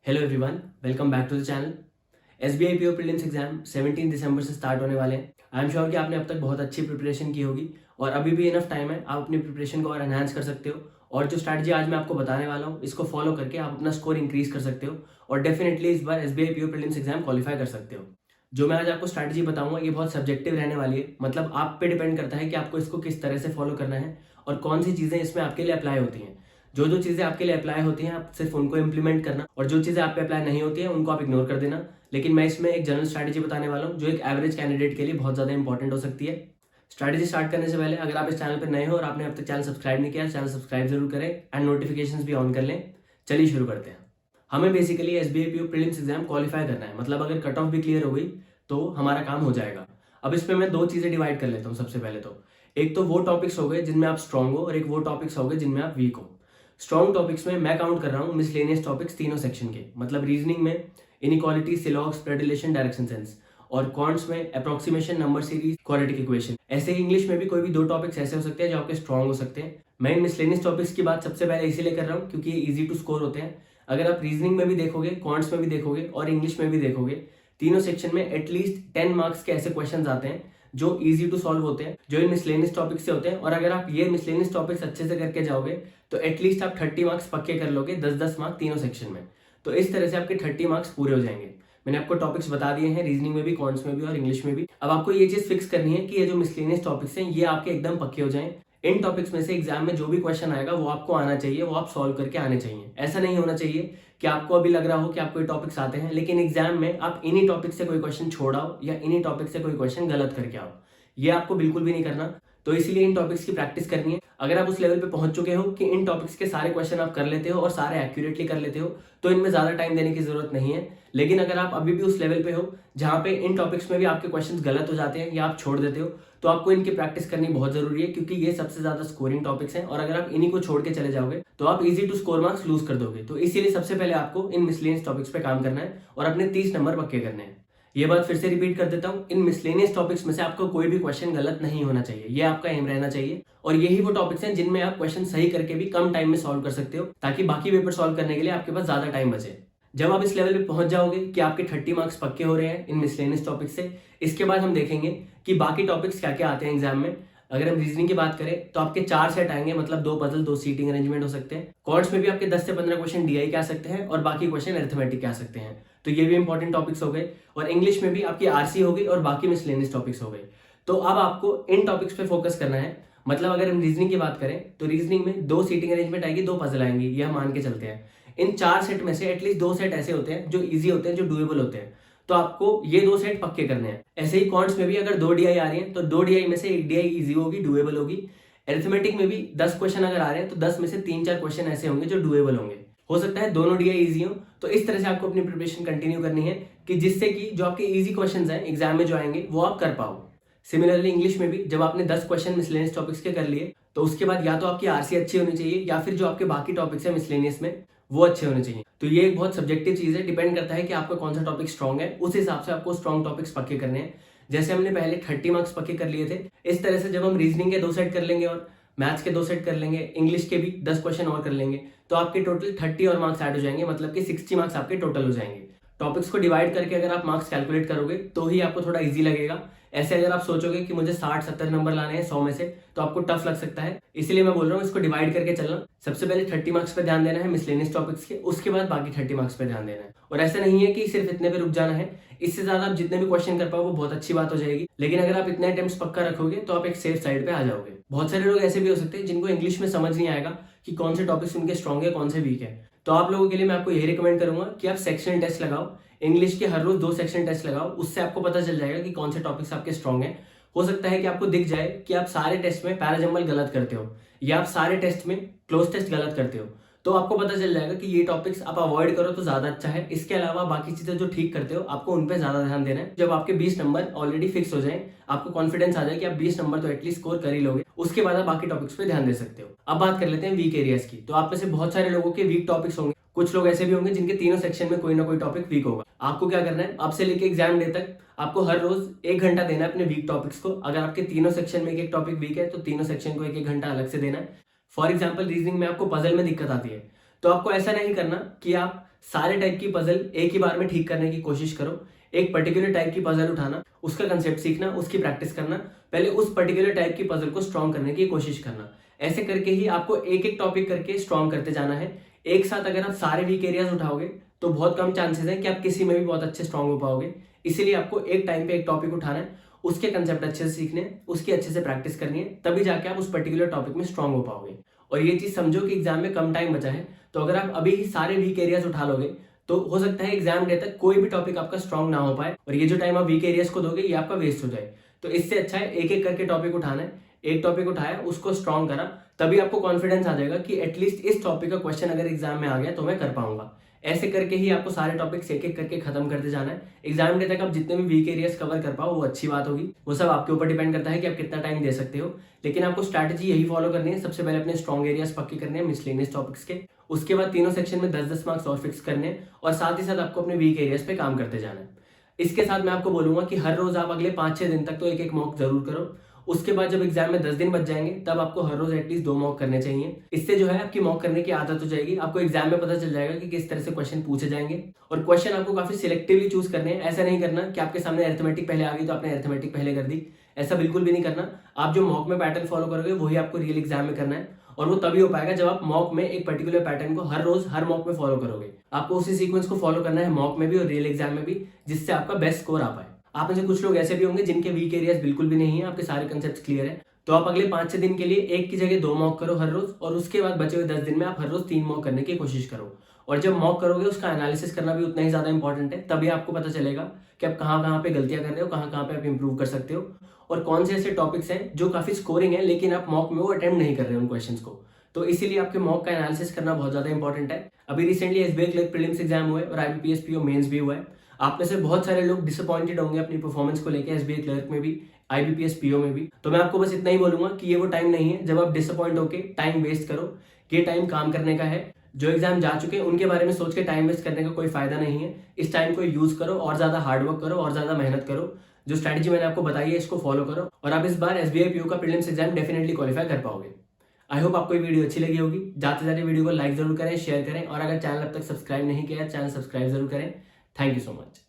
Hello everyone, welcome back to the channel. SBI PO prelims exam 17 दिसंबर से start होने वाले हैं। आई एम श्योर कि आपने अब तक बहुत अच्छी प्रिपरेशन की होगी और अभी भी इनफ टाइम है, आप अपनी प्रिपरेशन को और एनहांस कर सकते हो। और जो स्ट्रैटेजी आज मैं आपको बताने वाला हूँ, इसको फॉलो करके आप अपना स्कोर इंक्रीज कर सकते हो और डेफिनेटली इस बार SBI PO prelims exam qualify कर सकते हो। जो मैं आज आपको स्ट्रैटेजी बताऊंगा ये बहुत सब्जेक्टिव रहने वाली है, मतलब आप पे डिपेंड करता है कि आपको इसको किस तरह से फॉलो करना है और कौन सी चीज़ें इसमें आपके लिए अप्लाई होती हैं। जो जो चीज़ें आपके लिए अप्लाई होती हैं आप सिर्फ उनको इंप्लीमेंट करना और जो चीज़ें आप पे अप्लाई नहीं होती हैं उनको आप इग्नोर कर देना। लेकिन मैं इसमें एक जनरल स्ट्रैटेजी बताने वाला हूँ जो एक एवरेज कैंडिडेट के लिए बहुत ज़्यादा इंपॉर्टेंट हो सकती है। स्ट्रैटेजी स्टार्ट करने से पहले अगर आप इस चैनल पर नए हो और आपने अब तक चैनल सब्सक्राइब नहीं किया, चैनल सब्सक्राइब जरूर करें एंड नोटिफिकेशंस भी ऑन कर लें। चलिए शुरू करते हैं। हमें basically SBI PO prelims exam qualify करना है, मतलब अगर कट ऑफ भी क्लियर हो गई तो हमारा काम हो जाएगा। अब इसमें मैं दो चीज़ें डिवाइड कर लेता हूँ। सबसे पहले तो एक तो वो टॉपिक्स हो गए जिनमें आप स्ट्रांग हो और एक वो टॉपिक्स हो गए जिनमें आप वीक हो। स्ट्रॉन्ग टॉपिक्स में मैं काउंट कर रहा हूँ मिसलेनियस टॉपिक्स तीनों सेक्शन के, मतलब रीजनिंग में इनइक्वालिटी, सिलॉग्स, प्रेडिलेशन, डायरेक्शन सेंस, और क्वांट्स में approximation, number series, quadratic equation. ऐसे ही इंग्लिश में भी कोई भी दो टॉपिक्स ऐसे हो सकते हैं जो आपके स्ट्रॉन्ग हो सकते हैं। मैं इन मिसलेनियस टॉपिक्स की बात सबसे पहले इसीलिए कर रहा हूँ क्योंकि ये इजी टू स्कोर होते हैं। अगर आप रीजनिंग में भी देखोगे, क्वांट्स में भी देखोगे और इंग्लिश में भी देखोगे, तीनों सेक्शन में एटलीस्ट 10 मार्क्स के ऐसे क्वेश्चन आते हैं जो इजी टू सॉल्व होते हैं, जो इन मिसलेनियस टॉपिक से होते हैं। और अगर आप ये मिसलेनियस टॉपिक्स अच्छे से करके जाओगे तो एटलीस्ट आप 30 मार्क्स पक्के कर लोगे, 10-10 मार्क्स तीनों सेक्शन में। तो इस तरह से आपके 30 मार्क्स पूरे हो जाएंगे। मैंने आपको टॉपिक्स बता दिए हैं, रीजनिंग में भी, कॉन्ट्स में भी और इंग्लिश में भी। अब आपको ये चीज फिक्स करनी है कि ये जो मिसलेनियस टॉपिक्स हैं ये आपके एकदम पक्के हो जाएं। इन टॉपिक्स में से एग्जाम में जो भी क्वेश्चन आएगा वो आपको आना चाहिए, वो आप सॉल्व करके आने चाहिए। ऐसा नहीं होना चाहिए कि आपको अभी लग रहा हो कि आपको ये टॉपिक्स आते हैं लेकिन एग्जाम में आप इन्हीं टॉपिक से कोई क्वेश्चन छोड़ाओ या इन्हीं टॉपिक से कोई क्वेश्चन गलत करके आओ। ये आपको बिल्कुल भी नहीं करना। तो इसीलिए इन टॉपिक्स की प्रैक्टिस करनी है। अगर आप उस लेवल पे पहुंच चुके हो कि इन टॉपिक्स के सारे क्वेश्चन आप कर लेते हो और सारे एक्यूरेटली कर लेते हो तो इनमें ज्यादा टाइम देने की जरूरत नहीं है। लेकिन अगर आप अभी भी उस लेवल पे हो जहां पे इन टॉपिक्स में भी आपके क्वेश्चन गलत हो जाते हैं या आप छोड़ देते हो तो आपको इनकी प्रैक्टिस करनी बहुत जरूरी है, क्योंकि ये सबसे ज्यादा स्कोरिंग टॉपिक्स हैं और अगर आप इन्हीं को छोड़ के चले जाओगे तो आप easy to score marks lose कर दोगे। तो इसीलिए सबसे पहले आपको इन मिसलेनियस टॉपिक्स पे काम करना है और अपने 30 नंबर पक्के करने हैं। ये बात फिर से रिपीट कर देता हूँ, इन मिसलेनियस टॉपिक्स में से आपको कोई भी क्वेश्चन गलत नहीं होना चाहिए, ये आपका एम रहना चाहिए। और यही वो टॉपिक्स हैं जिनमें आप क्वेश्चन सही करके भी कम टाइम में सॉल्व कर सकते हो, ताकि बाकी पेपर सॉल्व करने के लिए आपके पास ज्यादा टाइम बचे। जब आप इस लेवल पे पहुंच जाओगे कि आपके 30 मार्क्स पक्के हो रहे हैं इन मिसलेनियस टॉपिक से, इसके बाद हम देखेंगे कि बाकी टॉपिक्स क्या क्या आते हैं एग्जाम में। अगर हम रीजनिंग की बात करें तो आपके 4 सेट आएंगे, मतलब 2 पजल, 2 सीटिंग अरेंजमेंट हो सकते हैं। कॉर्ड्स में भी आपके 10 से 15 क्वेश्चन डीआई के आ सकते हैं और बाकी क्वेश्चन अरिथमेटिक के आ सकते हैं। तो ये भी इंपॉर्टेंट टॉपिक्स हो गए। और इंग्लिश में भी आपकी आरसी हो गई और बाकी मिसलेनियस टॉपिक्स हो गए। तो अब आपको इन टॉपिक्स पे फोकस करना है। मतलब अगर हम रीजनिंग की बात करें तो रीजनिंग में 2 सीटिंग अरेंजमेंट आएगी, 2 पजल आएंगी, ये हम मान के चलते हैं। इन 4 सेट में से एटलीस्ट 2 सेट ऐसे होते हैं जो इजी होते हैं, जो डुएबल होते हैं। तो आपको ये 2 सेट पक्के करने हैं। ऐसे ही कॉन्ट्स में भी अगर 2 डीआई आ रही है तो 2 डीआई में से 1 डीआई इजी होगी, डुएबल होगी। अरिथमेटिक में भी 10 क्वेश्चन अगर आ रहे हैं तो 10 में से 3-4 क्वेश्चन ऐसे होंगे जो डुएबल होंगे। हो सकता है दोनों डीआई इजी हो। तो इस तरह से आपको अपनी प्रिपरेशन कंटिन्यू करनी है कि जिससे कि जो आपके इजी क्वेश्चंस हैं एग्जाम में जो आएंगे वो आप कर पाओ। सिमिलरली इंग्लिश में भी जब आपने 10 क्वेश्चन मिसलेनियस टॉपिक्स के कर लिए तो उसके बाद या तो आपकी आरसी अच्छी होनी चाहिए या फिर जो आपके बाकी टॉपिक्स है मिसलेनियस में वो अच्छे होने चाहिए। तो ये एक बहुत सब्जेक्टिव चीज है, डिपेंड करता है कि आपका कौन सा टॉपिक स्ट्रॉन्ग है, उस हिसाब से आपको स्ट्रॉन्ग टॉपिक्स पक्के करने हैं। जैसे हमने पहले 30 मार्क्स पक्के कर लिए थे, इस तरह से जब हम रीजनिंग के 2 सेट कर लेंगे और मैथ्स के 2 सेट कर लेंगे, इंग्लिश के भी 10 क्वेश्चन और कर लेंगे तो आपके टोटल 30 और मार्क्स ऐड हो जाएंगे, मतलब कि 60 मार्क्स आपके टोटल हो जाएंगे। टॉपिक्स को डिवाइड करके अगर आप मार्क्स कैलकुलेट करोगे तो ही आपको थोड़ा इजी लगेगा। ऐसे अगर आप सोचोगे कि मुझे 60-70 नंबर लाने हैं 100 में से तो आपको टफ लग सकता है। इसलिए मैं बोल रहा हूँ इसको डिवाइड करके चलना। सबसे पहले 30 मार्क्स पे ध्यान देना है मिसलेनियस टॉपिक्स के, उसके बाद बाकी 30 मार्क्स पे ध्यान देना है। और ऐसा नहीं है कि सिर्फ इतने पे रुक जाना है, इससे ज्यादा आप जितने भी क्वेश्चन कर पाओ वो बहुत अच्छी बात हो जाएगी। लेकिन अगर आप इतने अटेम्प्ट्स पक्का रखोगे तो आप एक सेफ साइड पे आ जाओगे। बहुत सारे लोग ऐसे भी हो सकते हैं जिनको इंग्लिश में समझ नहीं आएगा कि कौन से टॉपिक्स उनके स्ट्रॉन्ग है, कौन से वीक है। तो आप लोगों के लिए मैं आपको यही रिकमेंड करूंगा कि आप सेक्शनल टेस्ट लगाओ। इंग्लिश के हर रोज 2 सेक्शन टेस्ट लगाओ, उससे आपको पता चल जाएगा कि कौन से टॉपिक्स आपके स्ट्रॉन्ग है। हो सकता है कि आपको दिख जाए कि आप सारे टेस्ट में पैराजम्बल गलत करते हो या आप सारे टेस्ट में क्लोज टेस्ट गलत करते हो, तो आपको पता चल जाएगा कि ये टॉपिक्स आप अवॉइड करो तो ज्यादा अच्छा है। इसके अलावा बाकी चीजें जो ठीक करते हो आपको उन पे ज्यादा ध्यान देना है। जब आपके 20 नंबर ऑलरेडी फिक्स हो जाए, आपको कॉन्फिडेंस आ जाए कि आप 20 नंबर तो एटलीस्ट स्कोर कर ही लोगे, उसके बाद आप बाकी टॉपिक्स पे ध्यान दे सकते हो। अब बात कर लेते हैं वीक एरियाज की। तो आप में से बहुत सारे लोगों के वीक टॉपिक्स होंगे, कुछ लोग ऐसे भी होंगे जिनके तीनों सेक्शन में कोई ना कोई टॉपिक वीक होगा। आपको क्या करना है, आपसे लेके एग्जाम डे तक आपको हर रोज 1 घंटा देना है अपने वीक टॉपिक्स को। अगर आपके तीनों सेक्शन में एक टॉपिक वीक है तो तीनों सेक्शन को 1-1 घंटा अलग से देना है। फॉर एग्जाम्पल रीजनिंग में आपको पजल में दिक्कत आती है तो आपको ऐसा नहीं करना कि आप सारे टाइप की पजल एक ही बार में ठीक करने की कोशिश करो। एक पर्टिकुलर टाइप की पजल उठाना, उसका कंसेप्ट सीखना, उसकी प्रैक्टिस करना, पहले उस पर्टिकुलर टाइप की पजल को स्ट्रॉन्ग करने की कोशिश करना। ऐसे करके ही आपको एक एक टॉपिक करके स्ट्रॉन्ग करते जाना है। एक साथ अगर आप सारे वीक एरियाज उठाओगे तो बहुत कम चांसेस है कि आप किसी में भी बहुत अच्छे स्ट्रॉन्ग हो पाओगे। इसीलिए आपको एक टाइम पे एक टॉपिक उठाना है, उसके कंसेप्ट अच्छे से सीखने हैं, उसकी अच्छे से प्रैक्टिस करनी है, तभी जाके आप उस पर्टिकुलर टॉपिक में स्ट्रॉन्ग हो पाओगे। और ये चीज समझो कि एग्जाम में कम टाइम बचा है, तो अगर आप अभी ही सारे वीक एरियाज उठा लोगे तो हो सकता है एग्जाम डे तक कोई भी टॉपिक आपका स्ट्रॉन्ग ना हो पाए और ये जो टाइम आप वीक एरियाज को दोगे ये आपका वेस्ट हो जाए। तो इससे अच्छा है एक एक करके टॉपिक उठाना है। एक टॉपिक उठाया, उसको स्ट्रॉन्ग करा, तभी आपको कॉन्फिडेंस आ जाएगा कि एटलीस्ट इस टॉपिक का क्वेश्चन अगर एग्जाम में आ गया तो मैं कर पाऊंगा। ऐसे करके ही आपको सारे टॉपिक्स एक एक करके खत्म करते जाना है। एग्जाम डे तक आप जितने भी वीक एरियाज कवर कर पाओ वो अच्छी बात होगी। वो सब आपके ऊपर डिपेंड करता है कि आप कितना टाइम दे सकते हो, लेकिन आपको स्ट्रैटेजी यही फॉलो करनी है। सबसे पहले अपने स्ट्रॉन्ग एरियाज पक्के करने हैं मिसलेनियस टॉपिक्स के, उसके बाद तीनों सेक्शन में 10-10 मार्क्स और फिक्स करने हैं और साथ ही साथ आपको अपने वीक एरियाज पे काम करते जाना है। इसके साथ मैं आपको बोलूंगा कि हर रोज आप अगले 5-6 दिन तक तो एक एक मॉक जरूर करो। उसके बाद जब एग्जाम में 10 दिन बच जाएंगे तब आपको हर रोज एटलीस्ट 2 मॉक करने चाहिए। इससे जो है आपकी मॉक करने की आदत हो जाएगी। आपको एग्जाम में पता चल जाएगा कि किस तरह से क्वेश्चन पूछे जाएंगे और क्वेश्चन आपको काफी सिलेक्टिवली चूज करने हैं। ऐसा नहीं करना कि आपके सामने अरिथमेटिक पहले आ गई तो आपने अरिथमेटिक पहले कर दी, ऐसा बिल्कुल भी नहीं करना। आप जो मॉक में पैटर्न फॉलो करोगे वही आपको रियल एग्जाम में करना है और वो तभी हो पाएगा जब आप मॉक में एक पर्टिकुलर पैटर्न को हर रोज हर मॉक में फॉलो करोगे। आपको उसी सीक्वेंस को फॉलो करना है मॉक में भी और रियल एग्जाम में भी, जिससे आपका बेस्ट स्कोर आ पाए। आप में से कुछ लोग ऐसे भी होंगे जिनके वीक एरियाज बिल्कुल भी नहीं है, आपके सारे कंसेप्ट क्लियर है, तो आप अगले 5-6 दिन के लिए एक की जगह 2 मॉक करो हर रोज और उसके बाद बचे हुए 10 दिन में आप हर रोज 3 मॉक करने की कोशिश करो। और जब मॉक करोगे उसका एनालिसिस करना भी उतना ही ज्यादा इंपॉर्टेंट है, तभी आपको पता चलेगा कि आप कहाँ कहाँ पे गलतियां कर रहे हो, कहाँ कहाँ पे आप इंप्रूव कर सकते हो और कौन से ऐसे टॉपिक्स हैं जो काफी स्कोरिंग है लेकिन आप मॉक में वो अटेम्प्ट नहीं कर रहे हो उन क्वेश्चंस को। तो इसीलिए आपके मॉक का एनालिसिस करना बहुत ज्यादा इंपॉर्टेंट है। अभी recently SBI clerk prelims exam हुए और आईबीपीएस पीओ मेंस भी हुआ है। आप में से बहुत सारे लोग डिसअपॉइंटेड होंगे अपनी परफॉर्मेंस को लेकर एसबीआई क्लर्क में भी, आईबीपीएस पीओ में भी। तो मैं आपको बस इतना ही बोलूंगा कि ये वो टाइम नहीं है जब आप डिसअपॉइंट होकर टाइम वेस्ट करो। ये टाइम काम करने का है। जो एग्जाम जा चुके हैं उनके बारे में सोच के टाइम वेस्ट करने का कोई फायदा नहीं है। इस टाइम को यूज करो और ज्यादा हार्डवर्क करो और ज्यादा मेहनत करो। जो स्ट्रैटेजी मैंने आपको बताई है इसको फॉलो करो और आप इस बार एसबीआई पीओ का प्रीलिम्स एग्जाम डेफिनेटली क्वालिफाई कर पाओगे। आई होप आपको ये वीडियो अच्छी लगी होगी। जाते जाते वीडियो को लाइक जरूर करें, शेयर करें और अगर चैनल अब तक सब्सक्राइब नहीं किया है चैनल सब्सक्राइब जरूर करें। Thank you so much.